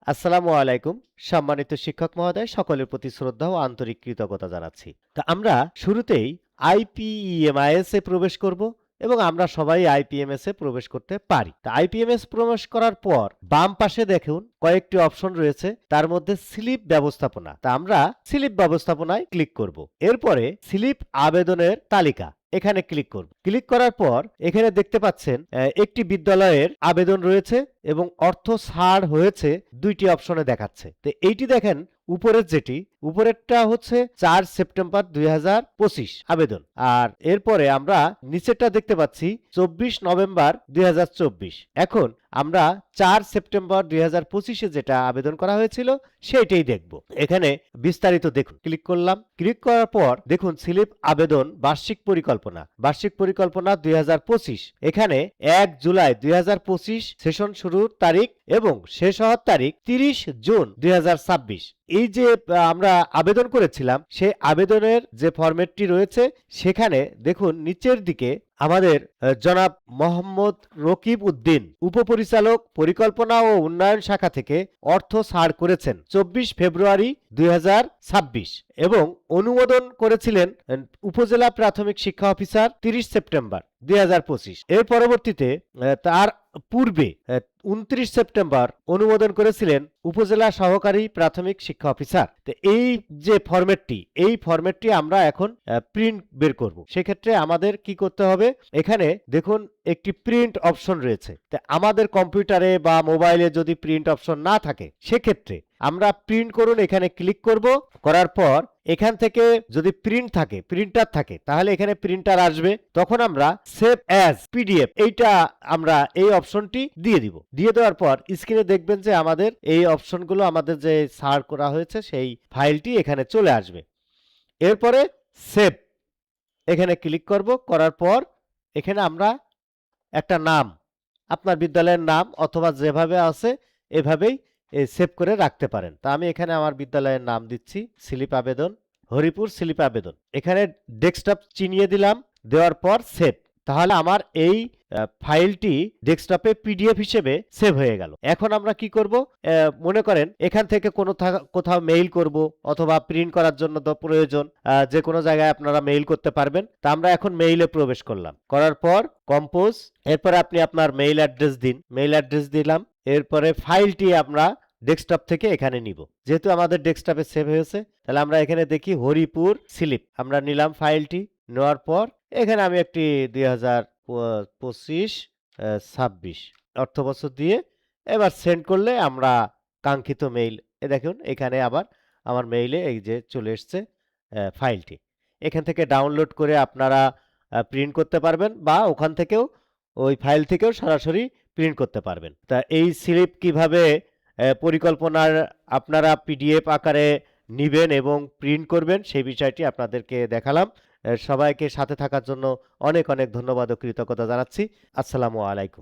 আসসালামু আলাইকুম। সম্মানিত শিক্ষক মহোদয়, সকলের প্রতি শ্রদ্ধা ও আন্তরিক কৃতজ্ঞতা জানাচ্ছি। তো আমরা শুরুতেই আইপিএমআইএস এ প্রবেশ করব এবং আমরা সবাই আইপিএমএস এ প্রবেশ করতে পারি। তা আইপিএমএস প্রবেশ করার পর বাম পাশে দেখুন কয়েকটি অপশন রয়েছে, তার মধ্যে স্লিপ ব্যবস্থাপনা। তা আমরা স্লিপ ব্যবস্থাপনায় ক্লিক করব। এরপরে স্লিপ আবেদনের তালিকা, এখানে ক্লিক করব। ক্লিক করার পর এখানে দেখতে পাচ্ছেন একটি বিদ্যালয়ের আবেদন রয়েছে এবং অর্থ ছাড় হয়েছে দুইটি অপশনে দেখাচ্ছে। তো এইটি দেখেন উপরের যেটি, উপরেরটা হচ্ছে 4 সেপ্টেম্বর 2025 আবেদন, আর এরপরে আমরা নিচেরটা দেখতে পাচ্ছি 24 নভেম্বর 2024। এখন আমরা 4 সেপ্টেম্বর 2025-এ যেটা আবেদন করা হয়েছিল সেইটাই দেখব। এখানে বিস্তারিত দেখুন, ক্লিক করলাম। ক্লিক করার পর দেখুন স্লিপ আবেদন বার্ষিক পরিকল্পনা, বার্ষিক পরিকল্পনা 2025। এখানে 1 জুলাই 2025 সেশন শুরুর তারিখ এবং শেষ হওয়ার তারিখ 30 জুন 2026। এই যে আমরা আবেদন করেছিলাম সেই আবেদনের যে ফরম্যাটটি রয়েছে সেখানে দেখুন নিচের দিকে আমাদের জনাব মোহাম্মদ রকিব উদ্দিন, উপপরিচালক পরিকল্পনা ও উন্নয়ন শাখা থেকে অর্থ ছাড় করেছেন 24 ফেব্রুয়ারি 2026 এবং অনুমোদন করেছিলেন উপজেলা প্রাথমিক শিক্ষা অফিসার 30 সেপ্টেম্বর 2025। এর পরবর্তীতে তার পূর্বে 29 সেপ্টেম্বর অনুমোদন করেছিলেন উপজেলা সহকারী প্রাথমিক শিক্ষা অফিসার। তো এই যে ফরম্যাটটি, এই ফরম্যাটটি আমরা এখন প্রিন্ট বের করব। সেক্ষেত্রে আমাদের কি করতে হবে, এখানে দেখুন একটি প্রিন্ট অপশন রয়েছে। তো আমাদের কম্পিউটারে বা মোবাইলে যদি প্রিন্ট অপশন না থাকে সেক্ষেত্রে আমরা প্রিন্ট করুন এখানে ক্লিক করব। করার পর এখান থেকে যদি প্রিন্ট থাকে, প্রিন্টার থাকে, তাহলে এখানে প্রিন্টার আসবে। তখন আমরা সেভ অ্যাজ পিডিএফ এইটা আমরা এই অপশনটি দিয়ে দিব। দিয়ে দেওয়ার পর স্ক্রিনে দেখবেন যে আমাদের এই অপশনগুলো, আমাদের যে সার্চ করা হয়েছে সেই ফাইলটি এখানে চলে আসবে। এরপরে সেভ এখানে ক্লিক করব। করার পর এখানে আমরা একটা নাম, আপনার বিদ্যালয়ের নাম অথবা যেভাবে আছে এভাবেই সেভ করে রাখতে পারেন। তা আমি এখানে আমার বিদ্যালয়ের নাম দিচ্ছি, স্লিপ আবেদন, হরিপুর স্লিপ আবেদন। এখানে ডেস্কটপ চিনিয়ে দিলাম, দেওয়ার পর সেভ। তাহলে আমার এই ফাইলটি ডেস্কটপে পিডিএফ হিসেবে সেভ হয়ে গেল। এখন আমরা কি করব, মনে করেন এখান থেকে কোথাও মেইল করব অথবা প্রিন্ট করার জন্য তো প্রয়োজন, যে কোনো জায়গায় আপনারা মেইল করতে পারবেন। তা আমরা এখন মেইলে প্রবেশ করলাম। করার পর কম্পোজ, এরপরে আপনি আপনার মেইল অ্যাড্রেস দিন, মেইল অ্যাড্রেস দিলাম। এরপরে ফাইলটি আমরা ডেস্কটপ থেকে এখানে নিব। যেহেতু আমাদের ডেস্কটপে সেভ হয়েছে, তাহলে আমরা এখানে দেখি হরিপুর স্লিপ, আমরা নিলাম ফাইলটি। নেওয়ার পর এখানে আমি একটি 2025-26 অর্থবছর দিয়ে এবার সেন্ড করলে আমরা কাঙ্ক্ষিত মেইল, দেখুন এখানে আবার আমার মেইলে এই যে চলে এসছে ফাইলটি। এখান থেকে ডাউনলোড করে আপনারা প্রিন্ট করতে পারবেন বা ওখান থেকেও, ওই ফাইল থেকেও সরাসরি প্রিন্ট করতে পারবেন। তা এই স্লিপ কিভাবে পরিকল্পনার আপনারা পিডিএফ আকারে নিবেন এবং প্রিন্ট করবেন সেই বিষয়টি আপনাদেরকে দেখালাম। সবাইকে সাথে থাকার জন্য অনেক অনেক ধন্যবাদ ও কৃতজ্ঞতা জানাচ্ছি। আসসালামু আলাইকুম।